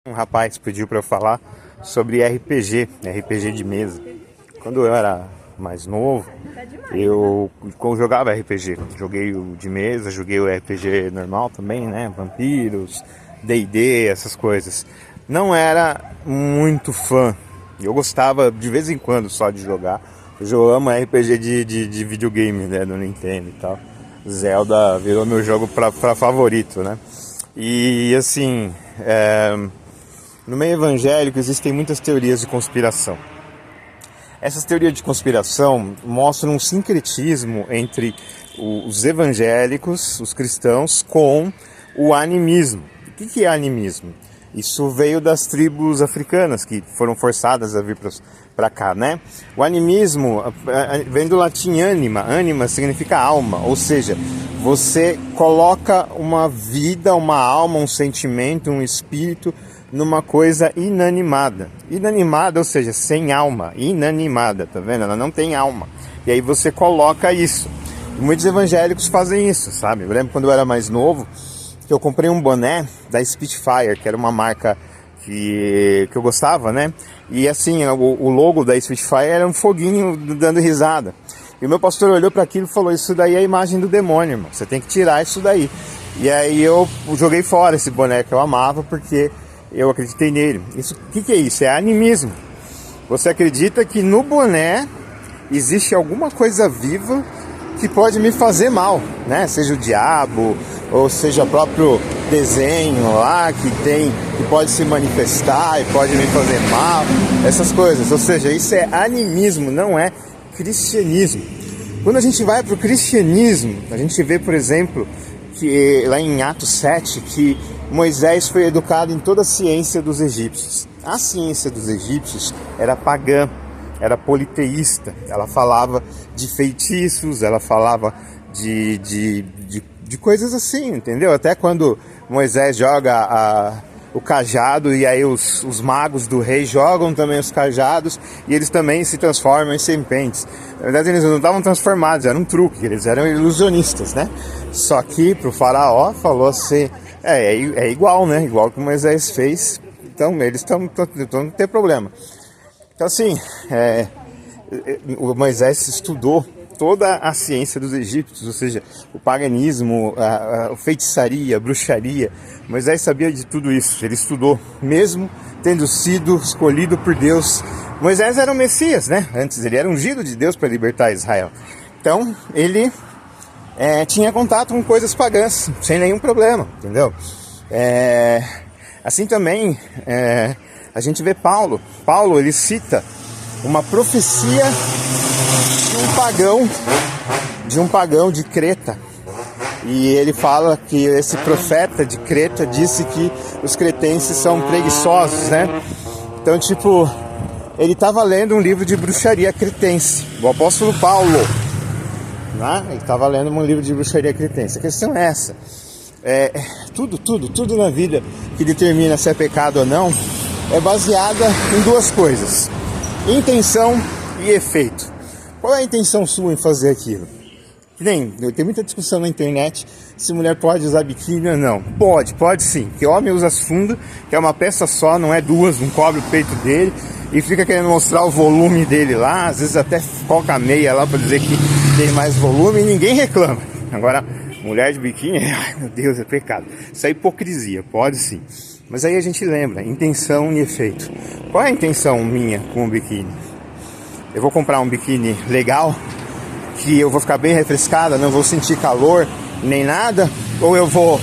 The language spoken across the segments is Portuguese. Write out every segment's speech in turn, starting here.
Um rapaz pediu para eu falar sobre RPG de mesa. Quando eu era mais novo, eu jogava RPG. Joguei o de mesa, joguei o RPG normal também, né? Vampiros, D&D, essas coisas. Não era muito fã. Eu gostava de vez em quando só de jogar. Eu amo RPG de videogame, né? Do Nintendo e tal. Zelda virou meu jogo pra favorito, né? E assim, no meio evangélico existem muitas teorias de conspiração. Essas teorias de conspiração mostram um sincretismo entre os evangélicos, os cristãos, com o animismo. O que é animismo? Isso veio das tribos africanas que foram forçadas a vir para cá, né? O animismo vem do latim anima. Anima significa alma, ou seja, você coloca uma vida, uma alma, um sentimento, um espírito numa coisa inanimada. Inanimada, ou seja, sem alma. Inanimada, tá vendo? Ela não tem alma. E aí você coloca isso. E muitos evangélicos fazem isso, sabe? Eu lembro quando eu era mais novo, que eu comprei um boné da Spitfire, que era uma marca que eu gostava, né? E assim, o logo da Spitfire era um foguinho dando risada. E o meu pastor olhou para aquilo e falou: isso daí é a imagem do demônio, irmão. Você tem que tirar isso daí. E aí eu joguei fora esse boné que eu amava, porque eu acreditei nele. Isso, o que é isso? É animismo. Você acredita que no boné existe alguma coisa viva que pode me fazer mal, né? Seja o diabo, ou seja o próprio desenho lá que pode se manifestar e pode me fazer mal, essas coisas. Ou seja, isso é animismo, não é cristianismo. Quando a gente vai para o cristianismo, a gente vê, por exemplo, que lá em Atos 7, que Moisés foi educado em toda a ciência dos egípcios. A ciência dos egípcios era pagã, era politeísta. Ela falava de feitiços, ela falava de coisas assim, entendeu? Até quando Moisés joga o cajado, e aí os magos do rei jogam também os cajados, e eles também se transformam em serpentes. Na verdade, eles não estavam transformados, era um truque, eles eram ilusionistas, né? Só que pro faraó falou assim: é igual, né? Igual que Moisés fez, então eles não tem problema. Então assim, o Moisés estudou toda a ciência dos egípcios, ou seja, o paganismo, a feitiçaria, a bruxaria. Moisés sabia de tudo isso, ele estudou, mesmo tendo sido escolhido por Deus. Moisés era o Messias, né? Antes ele era ungido de Deus para libertar Israel. Então ele tinha contato com coisas pagãs, sem nenhum problema, entendeu? Assim também a gente vê Paulo. Paulo, ele cita uma profecia de um pagão de Creta. E ele fala que esse profeta de Creta disse que os cretenses são preguiçosos, né? Então, tipo, ele estava lendo um livro de bruxaria cretense, o apóstolo Paulo, né? Ele estava lendo um livro de bruxaria cretense. A questão é essa: tudo na vida que determina se é pecado ou não é baseada em duas coisas: intenção e efeito. Qual é a intenção sua em fazer aquilo? Tem muita discussão na internet se mulher pode usar biquíni ou não. Pode sim. Que homem usa sunga, que é uma peça só, não é duas, não cobre o peito dele, e fica querendo mostrar o volume dele lá, às vezes até coloca a meia lá para dizer que tem mais volume e ninguém reclama. Agora, mulher de biquíni, ai meu Deus, é pecado. Isso é hipocrisia, pode sim. Mas aí a gente lembra, intenção e efeito. Qual é a intenção minha com o biquíni? Eu vou comprar um biquíni legal, que eu vou ficar bem refrescada, não vou sentir calor nem nada, ou eu vou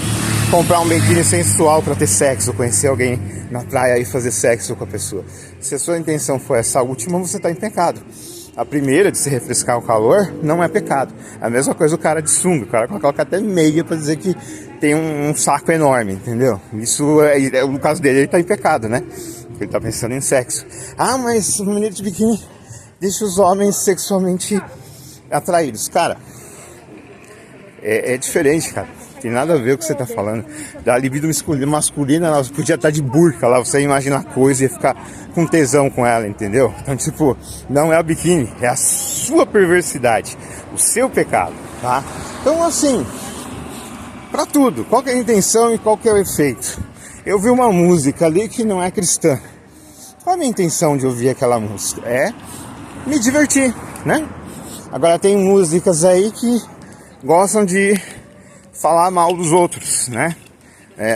comprar um biquíni sensual para ter sexo, conhecer alguém na praia e fazer sexo com a pessoa? Se a sua intenção for essa última, você está em pecado. A primeira, de se refrescar o calor, não é pecado. A mesma coisa o cara de sunga, o cara coloca até meia para dizer que tem um saco enorme, entendeu? Isso, no caso dele, ele está em pecado, né? Ele está pensando em sexo. Ah, mas o menino de biquíni deixa os homens sexualmente atraídos. Cara, é diferente, cara. Tem nada a ver com o que você tá falando. Da libido masculina, ela podia estar de burca lá, você ia imaginar coisa e ia ficar com tesão com ela, entendeu? Então, tipo, não é o biquíni, é a sua perversidade, o seu pecado, tá? Então, assim, pra tudo, qual que é a intenção e qual que é o efeito? eu vi uma música ali que não é cristã. Qual a minha intenção de ouvir aquela música? É me divertir, né? Agora tem músicas aí que gostam de falar mal dos outros, né?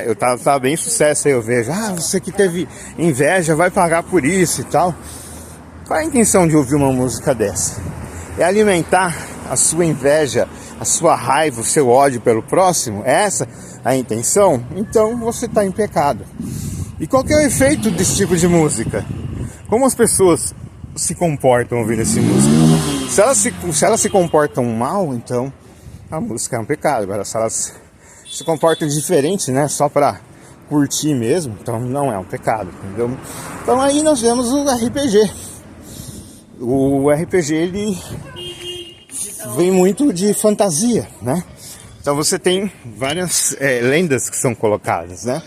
Eu tava bem sucesso aí, eu vejo, você que teve inveja vai pagar por isso e tal. Qual é a intenção de ouvir uma música dessa? É alimentar a sua inveja, a sua raiva, o seu ódio pelo próximo? É essa a intenção? Então você está em pecado. E qual que é o efeito desse tipo de música? Como as pessoas se comportam ouvindo essa música? Se elas se comportam mal, então a música é um pecado. Agora, se elas se comportam diferente, né, só para curtir mesmo, então não é um pecado, entendeu? Então aí nós vemos o RPG. O RPG, ele vem muito de fantasia, né? Então você tem várias lendas que são colocadas, né?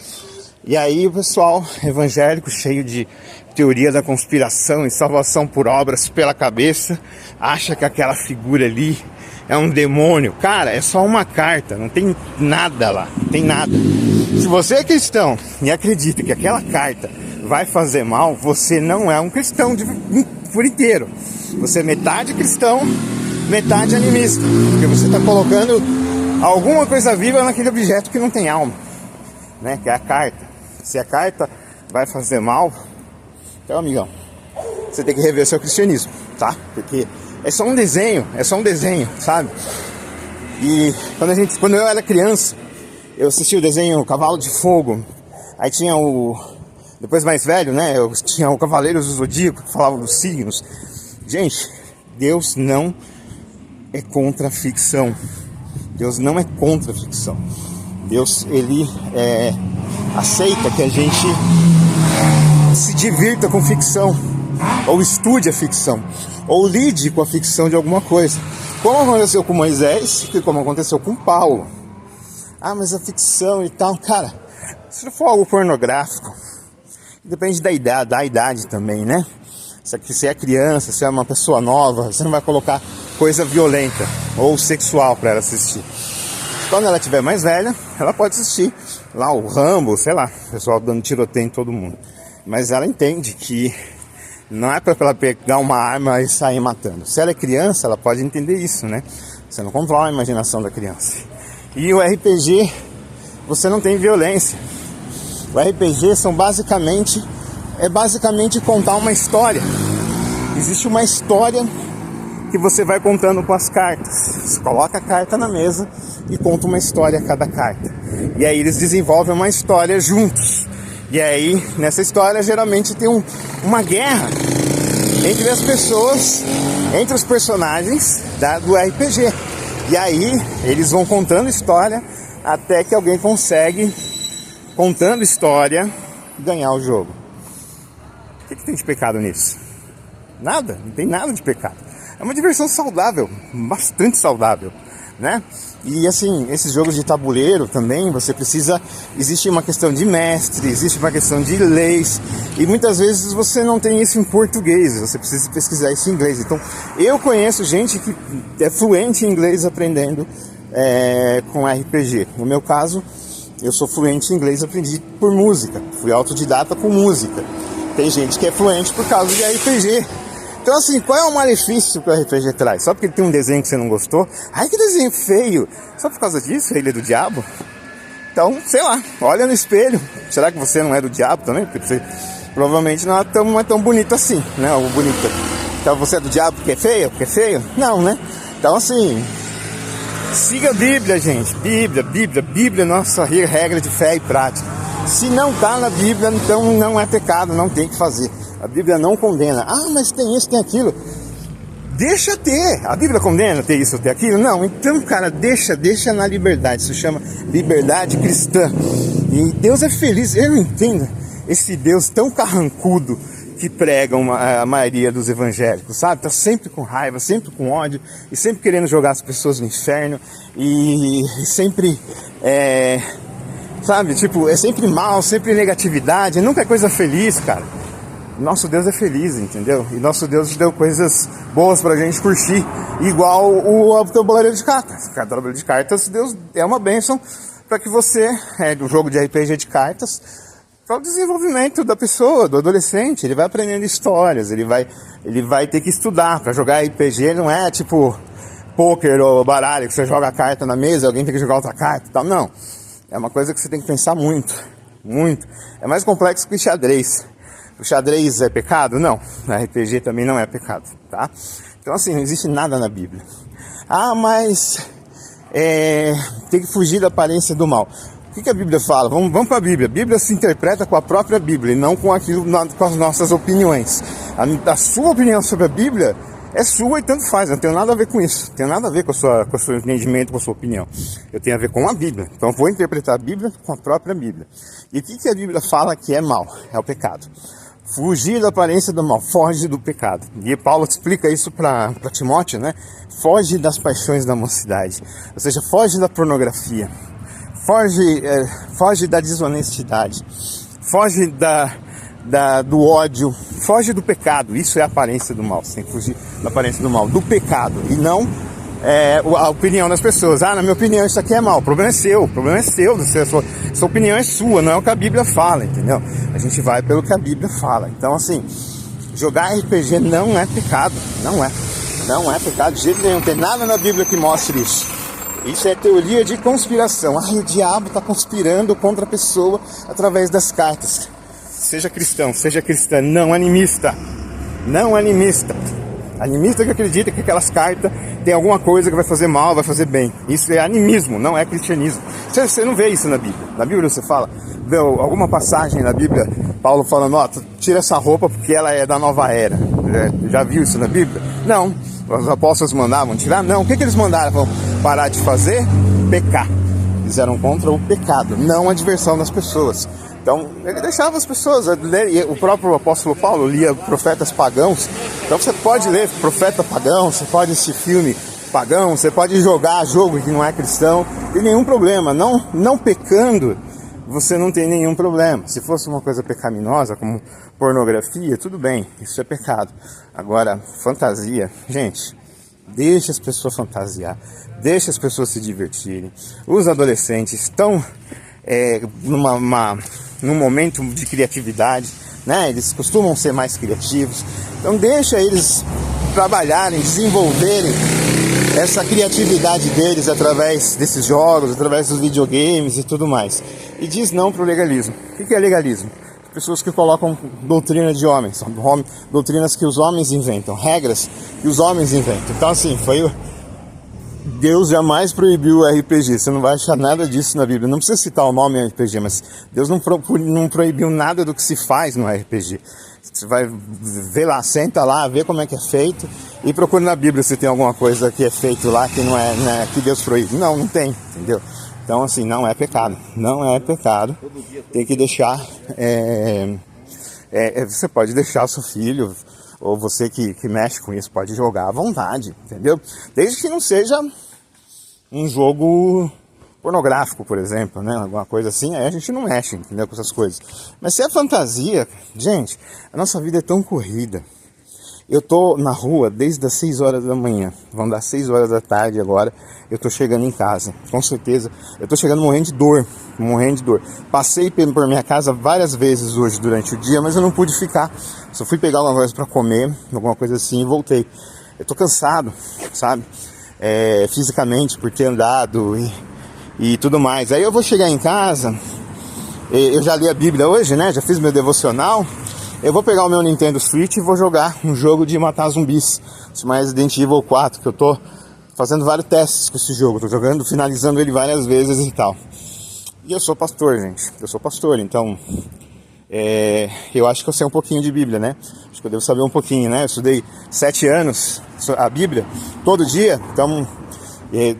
E aí o pessoal evangélico, cheio de teoria da conspiração e salvação por obras pela cabeça, acha que aquela figura ali é um demônio. Cara, é só uma carta, não tem nada lá, não tem nada. Se você é cristão e acredita que aquela carta vai fazer mal, você não é um cristão por inteiro. Você é metade cristão, metade animista, porque você está colocando alguma coisa viva naquele objeto que não tem alma, né? Que é a carta. Se a carta vai fazer mal, então, amigão, você tem que rever seu cristianismo, tá? Porque é só um desenho, sabe? E quando eu era criança, eu assisti o desenho Cavalo de Fogo. Aí tinha depois mais velho, né? Eu tinha o Cavaleiros do Zodíaco, que falava dos signos. Gente, Deus não é contra a ficção. Deus não é contra a ficção. Deus, ele aceita que a gente se divirta com ficção, ou estude a ficção, ou lide com a ficção de alguma coisa. Como aconteceu com Moisés e como aconteceu com Paulo. Mas a ficção e tal, cara, se for algo pornográfico, depende da idade também, né? Se é criança, se é uma pessoa nova, você não vai colocar coisa violenta ou sexual para ela assistir. Quando ela estiver mais velha, ela pode assistir lá o Rambo, sei lá, o pessoal dando tiroteio em todo mundo. Mas ela entende que não é para ela pegar uma arma e sair matando. Se ela é criança, ela pode entender isso, né? Você não controla a imaginação da criança. E o RPG, você não tem violência. O RPG é basicamente contar uma história. Existe uma história que você vai contando com as cartas. Você coloca a carta na mesa e conta uma história a cada carta. E aí eles desenvolvem uma história juntos. E aí, nessa história, geralmente tem uma guerra entre as pessoas, entre os personagens do RPG. E aí, eles vão contando história até que alguém consegue, contando história, ganhar o jogo. O que tem de pecado nisso? Nada, não tem nada de pecado. É uma diversão saudável, bastante saudável, né? E assim, esses jogos de tabuleiro também, existe uma questão de mestre, existe uma questão de leis, e muitas vezes você não tem isso em português, você precisa pesquisar isso em inglês. Então, eu conheço gente que é fluente em inglês aprendendo com RPG. No meu caso, eu sou fluente em inglês, aprendi por música, fui autodidata com música. Tem gente que é fluente por causa de RPG. Então assim, qual é o malefício que o RPG traz? Só porque ele tem um desenho que você não gostou? Ai, que desenho feio! Só por causa disso, ele é do diabo? Então, sei lá, olha no espelho. Será que você não é do diabo também? Porque você provavelmente não é tão bonito assim, né? Ou bonita. Então você é do diabo porque é feio? Porque é feio? Não, né? Então assim, siga a Bíblia, gente. Bíblia é nossa regra de fé e prática. Se não está na Bíblia, então não é pecado, não tem que fazer. A Bíblia não condena. Mas tem isso, tem aquilo. Deixa ter. A Bíblia condena ter isso, ter aquilo? Não. Então, cara, deixa na liberdade. Isso chama liberdade cristã. E Deus é feliz. Eu não entendo esse Deus tão carrancudo que pregam a maioria dos evangélicos, sabe? Tá sempre com raiva, sempre com ódio, e sempre querendo jogar as pessoas no inferno, e sempre, sabe? Tipo, é sempre mal, sempre negatividade, nunca é coisa feliz, cara. Nosso Deus é feliz, entendeu? E nosso Deus deu coisas boas pra gente curtir, igual o tabuleiro de cartas. O tabuleiro de cartas, Deus é uma bênção para que você, do jogo de RPG de cartas, para o desenvolvimento da pessoa, do adolescente. Ele vai aprendendo histórias, ele vai ter que estudar. Para jogar RPG não é tipo pôquer ou baralho, que você joga a carta na mesa e alguém tem que jogar outra carta e tal. Não, é uma coisa que você tem que pensar muito, muito. É mais complexo que o xadrez. O xadrez é pecado? Não. O RPG também não é pecado, tá? Então assim, não existe nada na Bíblia. Ah, mas tem que fugir da aparência do mal. O que a Bíblia fala? Vamos para a Bíblia. A Bíblia se interpreta com a própria Bíblia e não com com as nossas opiniões. A sua opinião sobre a Bíblia é sua e tanto faz. Não tem nada a ver com isso. Não tem nada a ver com o seu entendimento, com a sua opinião. Eu tenho a ver com a Bíblia. Então eu vou interpretar a Bíblia com a própria Bíblia. E o que a Bíblia fala que é mal? É o pecado. Fugir da aparência do mal, foge do pecado. E Paulo explica isso para Timóteo, né? Foge das paixões da mocidade. Ou seja, foge da pornografia. Foge da desonestidade. Foge do ódio. Foge do pecado. Isso é a aparência do mal. Você tem que fugir da aparência do mal, do pecado. E não a opinião das pessoas. Ah, na minha opinião isso aqui é mal. O problema é seu. Sua opinião é sua, não é o que a Bíblia fala, entendeu? A gente vai pelo que a Bíblia fala. Então assim, jogar RPG não é pecado. Não é pecado de jeito nenhum. Não tem nada na Bíblia que mostre isso. Isso é teoria de conspiração. O diabo está conspirando contra a pessoa através das cartas. Seja cristão, seja cristã, não animista. Não animista. Animista que acredita que aquelas cartas tem alguma coisa que vai fazer mal, vai fazer bem. Isso é animismo, não é cristianismo. Você não vê isso na Bíblia. Na Bíblia você fala, vê alguma passagem na Bíblia, Paulo falando, tira essa roupa porque ela é da nova era. Já viu isso na Bíblia? Não. Os apóstolos mandavam tirar? Não. O que eles mandavam parar de fazer? Pecar. Eles eram contra o pecado, não a diversão das pessoas. Então, ele deixava as pessoas ler. O próprio apóstolo Paulo lia profetas pagãos. Então, você pode ler profeta pagão, você pode assistir filme pagão, você pode jogar jogo que não é cristão. Não tem nenhum problema. Não pecando, você não tem nenhum problema. Se fosse uma coisa pecaminosa, como pornografia, tudo bem, isso é pecado. Agora, fantasia, gente, deixa as pessoas fantasiar, deixa as pessoas se divertirem. Os adolescentes estão num momento de criatividade, né? Eles costumam ser mais criativos. Então deixa eles trabalharem, desenvolverem essa criatividade deles através desses jogos, através dos videogames e tudo mais. E diz não para o legalismo. O que é legalismo? Pessoas que colocam doutrina de homens, doutrinas que os homens inventam, regras que os homens inventam. Então assim, Deus jamais proibiu o RPG, você não vai achar nada disso na Bíblia. Não precisa citar o nome RPG, mas Deus não proibiu nada do que se faz no RPG. Você vai ver lá, senta lá, vê como é que é feito e procura na Bíblia se tem alguma coisa que é feito lá que não é que Deus proíbe. Não tem, entendeu? Então assim, não é pecado, tem que deixar, você pode deixar o seu filho, ou você que mexe com isso, pode jogar à vontade, entendeu? Desde que não seja um jogo pornográfico, por exemplo, né? Alguma coisa assim, aí a gente não mexe, entendeu? Com essas coisas. Mas se é fantasia, gente, a nossa vida é tão corrida. Eu tô na rua desde as 6 horas da manhã, vão dar 6 horas da tarde agora, eu tô chegando em casa, com certeza, eu tô chegando morrendo de dor. Passei por minha casa várias vezes hoje durante o dia, mas eu não pude ficar, só fui pegar alguma coisa pra comer, alguma coisa assim e voltei. Eu tô cansado, sabe, fisicamente por ter andado e tudo mais. Aí eu vou chegar em casa, eu já li a Bíblia hoje, né, já fiz meu devocional. Eu vou pegar o meu Nintendo Switch e vou jogar um jogo de matar zumbis, mais Resident Evil 4, que eu tô fazendo vários testes com esse jogo, tô jogando, finalizando ele várias vezes e tal. E eu sou pastor, gente, então eu acho que eu sei um pouquinho de Bíblia, né? Acho que eu devo saber um pouquinho, né? Eu estudei 7 anos a Bíblia, todo dia, então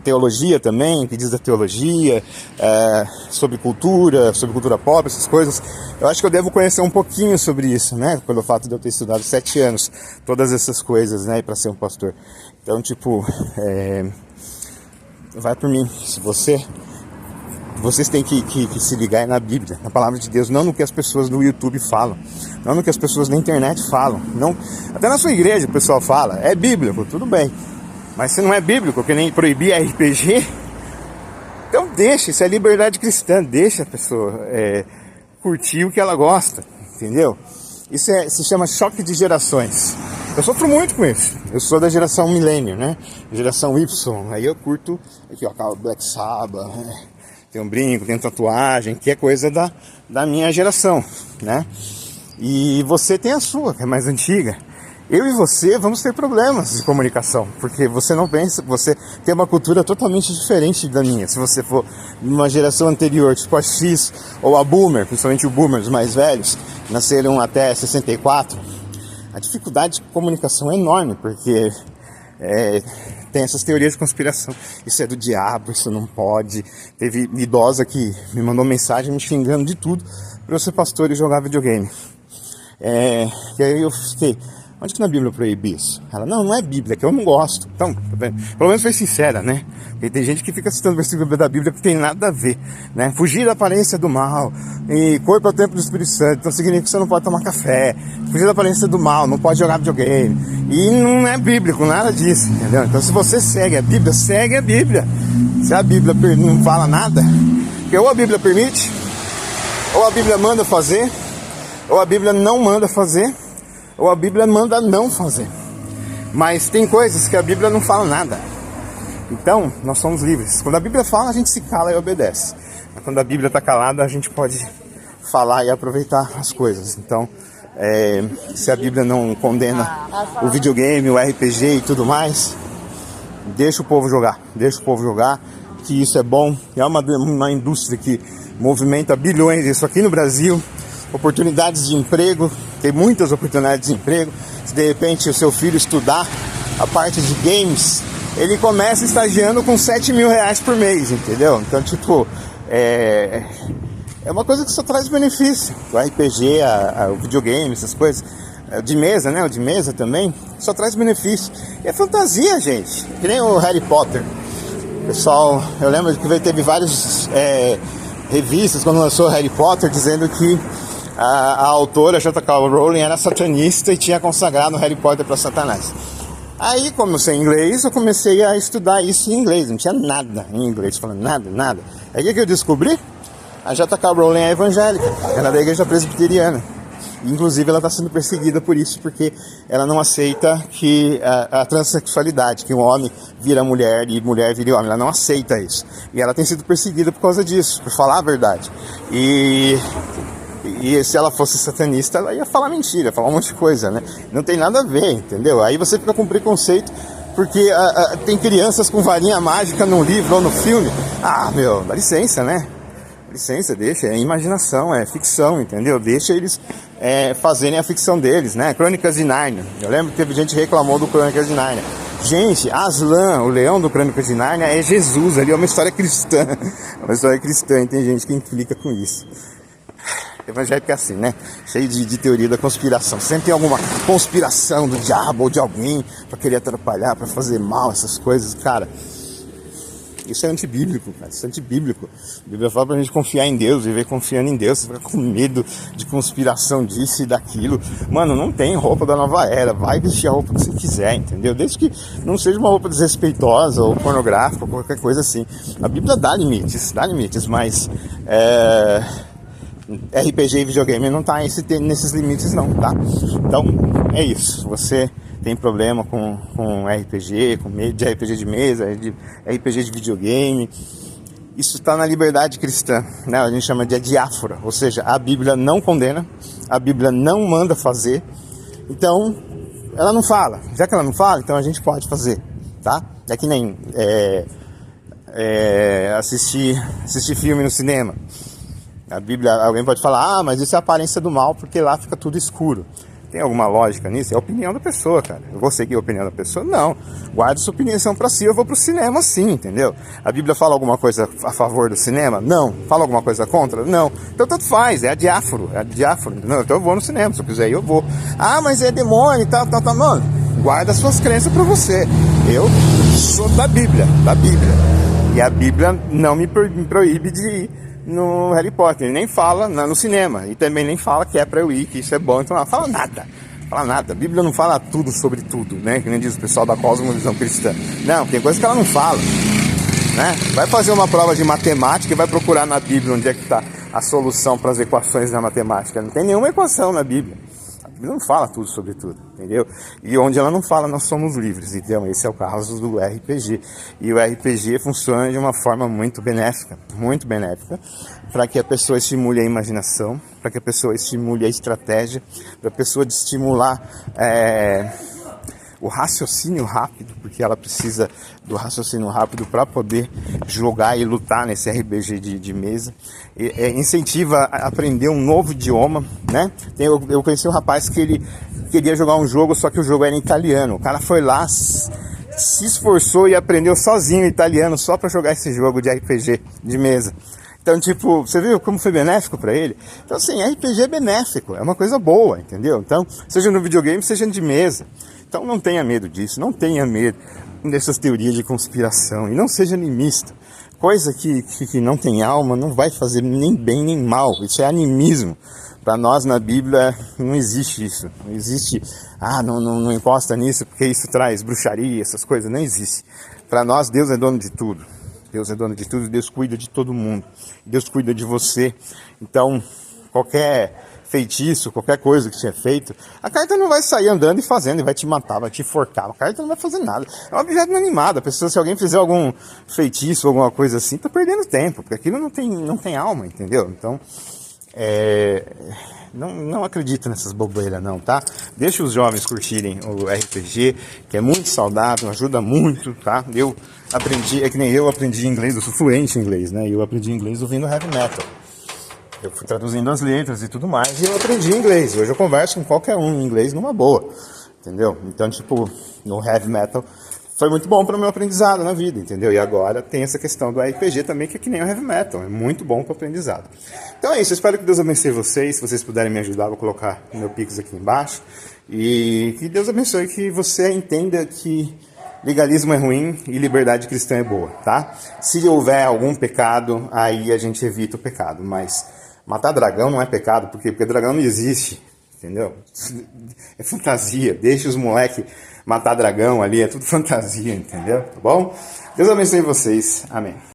teologia também, que diz da teologia, sobre cultura pop, essas coisas. Eu acho que eu devo conhecer um pouquinho sobre isso, né? Pelo fato de eu ter estudado 7 anos, todas essas coisas, né? Para ser um pastor. Então, vai por mim. Se vocês têm que se ligar na Bíblia, na palavra de Deus, não no que as pessoas do YouTube falam, não no que as pessoas da internet falam, não, até na sua igreja o pessoal fala, é bíblico, tudo bem. Mas se não é bíblico, que nem proibir RPG, então deixa, isso é liberdade cristã, deixa a pessoa curtir o que ela gosta, entendeu? Isso se chama choque de gerações. Eu sofro muito com isso. Eu sou da geração milênio, né? Geração Y. Aí eu curto aqui, ó, Black Sabbath, né? Tem um brinco, tem tatuagem, que é coisa da minha geração, né? E você tem a sua, que é mais antiga. Eu e você vamos ter problemas de comunicação, porque você não pensa, você tem uma cultura totalmente diferente da minha. Se você for numa geração anterior, tipo a X ou a Boomer, principalmente o Boomer, os mais velhos, nasceram até 64, a dificuldade de comunicação é enorme, porque tem essas teorias de conspiração. Isso é do diabo, isso não pode. Teve idosa que me mandou mensagem me xingando de tudo para eu ser pastor e jogar videogame. E aí eu fiquei, onde que na Bíblia proíbe isso? Ela, não é Bíblia, é que eu não gosto. Então, pelo menos foi sincera, né? Porque tem gente que fica citando versículo da Bíblia que tem nada a ver, né? Fugir da aparência do mal, e corpo é o templo do Espírito Santo, então significa que você não pode tomar café. Fugir da aparência do mal, não pode jogar videogame. E não é bíblico, nada disso, entendeu? Então se você segue a Bíblia, segue a Bíblia. Se a Bíblia não fala nada, porque ou a Bíblia permite, ou a Bíblia manda fazer, ou a Bíblia não manda fazer, ou a Bíblia manda não fazer. Mas tem coisas que a Bíblia não fala nada. Então, nós somos livres. Quando a Bíblia fala, a gente se cala e obedece. Mas quando a Bíblia está calada, a gente pode falar e aproveitar as coisas. Então, se a Bíblia não condena o videogame, o RPG e tudo mais, deixa o povo jogar. Deixa o povo jogar, que isso é bom. É uma indústria que movimenta bilhões. Isso aqui no Brasil, oportunidades de emprego, tem muitas oportunidades de emprego. Se de repente o seu filho estudar a parte de games, ele começa estagiando com 7 mil reais por mês, entendeu? Então, tipo, é uma coisa que só traz benefício. O RPG, o videogame, essas coisas, de mesa, né? O de mesa também, só traz benefício. E é fantasia, gente, que nem o Harry Potter. Pessoal, eu lembro que teve várias revistas quando lançou Harry Potter dizendo que a autora J.K. Rowling era satanista e tinha consagrado Harry Potter para Satanás. Aí, como eu sei inglês, eu comecei a estudar isso em inglês. Não tinha nada em inglês, falando nada. Aí o que eu descobri? A J.K. Rowling é evangélica, ela é da igreja presbiteriana. Inclusive, ela está sendo perseguida por isso, porque ela não aceita que a transexualidade, que um homem vira mulher e mulher vira homem, ela não aceita isso. E ela tem sido perseguida por causa disso, por falar a verdade. E se ela fosse satanista, ela ia falar mentira, falar um monte de coisa, né? Não tem nada a ver, entendeu? Aí você fica com preconceito, porque tem crianças com varinha mágica no livro ou no filme. Ah, meu, dá licença, né? Licença, deixa, é imaginação, é ficção, entendeu? Deixa eles fazerem a ficção deles, né? Crônicas de Nárnia. Eu lembro que teve gente que reclamou do Crônicas de Nárnia. Gente, Aslan, o leão do Crônicas de Nárnia, é Jesus, ali é uma história cristã. É uma história cristã, e tem gente que implica com isso. Evangélico é assim, né? Cheio de teoria da conspiração. Sempre tem alguma conspiração do diabo ou de alguém pra querer atrapalhar, pra fazer mal, essas coisas. Cara, isso é antibíblico, cara. Isso é antibíblico. A Bíblia fala pra gente confiar em Deus, viver confiando em Deus. Você fica com medo de conspiração disso e daquilo. Mano, não tem roupa da nova era. Vai vestir a roupa que você quiser, entendeu? Desde que não seja uma roupa desrespeitosa ou pornográfica ou qualquer coisa assim. A Bíblia dá limites, mas RPG e videogame não tá nesses limites não, tá? Então, é isso. Você tem problema com RPG, de RPG de mesa, de RPG de videogame, isso está na liberdade cristã, né? A gente chama de diáfora, ou seja, a Bíblia não condena, a Bíblia não manda fazer, então ela não fala. Já que ela não fala, então a gente pode fazer, tá? É que nem assistir filme no cinema. A Bíblia, alguém pode falar, mas isso é a aparência do mal, porque lá fica tudo escuro. Tem alguma lógica nisso? É a opinião da pessoa, cara. Eu vou seguir a opinião da pessoa? Não. Guarda sua opinião pra si, eu vou pro cinema sim, entendeu? A Bíblia fala alguma coisa a favor do cinema? Não. Fala alguma coisa contra? Não. Então tanto faz, é a diáforo, entendeu? Então eu vou no cinema, se eu quiser ir, eu vou. Ah, mas é demônio e tal. Mano, guarda suas crenças pra você. Eu sou da Bíblia. E a Bíblia não me proíbe de ir no Harry Potter, ele nem fala no cinema, e também nem fala que é pra eu ir, que isso é bom, então não fala nada. A Bíblia não fala tudo sobre tudo, né, que nem diz o pessoal da cosmovisão cristã. Não, tem coisa que ela não fala, né? Vai fazer uma prova de matemática e vai procurar na Bíblia onde é que tá a solução para as equações da matemática. Não tem nenhuma equação na Bíblia. A Bíblia não fala tudo sobre tudo, entendeu? E onde ela não fala, nós somos livres. Então, esse é o caso do RPG. E o RPG funciona de uma forma muito benéfica, para que a pessoa estimule a imaginação, para que a pessoa estimule a estratégia, para a pessoa estimular o raciocínio rápido, porque ela precisa do raciocínio rápido para poder jogar e lutar nesse RPG de mesa. Incentiva a aprender um novo idioma, né? Eu conheci um rapaz que ele queria jogar um jogo, só que o jogo era em italiano. O cara foi lá, se esforçou e aprendeu sozinho italiano só para jogar esse jogo de RPG de mesa. Então, tipo, você viu como foi benéfico para ele? Então, assim, RPG é benéfico, é uma coisa boa, entendeu? Então, seja no videogame, seja de mesa. Então, não tenha medo disso, não tenha medo dessas teorias de conspiração e não seja animista. Coisa que não tem alma não vai fazer nem bem nem mal, isso é animismo. Para nós, na Bíblia, não existe isso. Não existe, não encosta nisso porque isso traz bruxaria, essas coisas, não existe. Para nós, Deus é dono de tudo. Deus é dono de tudo, Deus cuida de todo mundo, Deus cuida de você. Então, qualquer feitiço, qualquer coisa que seja feito, a carta não vai sair andando e fazendo, e vai te matar, vai te enforcar, a carta não vai fazer nada. É um objeto inanimado, a pessoa, se alguém fizer algum feitiço, alguma coisa assim, tá perdendo tempo, porque aquilo não tem alma, entendeu? Então, não acredita nessas bobeiras não, tá? Deixa os jovens curtirem o RPG, que é muito saudável, ajuda muito, tá? Eu aprendi, é que nem eu aprendi inglês, eu sou fluente em inglês, né? Eu aprendi inglês ouvindo heavy metal. Eu fui traduzindo as letras e tudo mais, e eu aprendi inglês. Hoje eu converso com qualquer um em inglês numa boa, entendeu? Então, tipo, no heavy metal foi muito bom para o meu aprendizado na vida, entendeu? E agora tem essa questão do RPG também, que é que nem o heavy metal, é muito bom para o aprendizado. Então é isso, eu espero que Deus abençoe vocês. Se vocês puderem me ajudar, eu vou colocar o meu Pix aqui embaixo. E que Deus abençoe, que você entenda que legalismo é ruim e liberdade cristã é boa, tá? Se houver algum pecado, aí a gente evita o pecado, mas matar dragão não é pecado, porque dragão não existe, entendeu? É fantasia, deixa os moleques matar dragão ali, é tudo fantasia, entendeu? Tá bom? Deus abençoe vocês, amém.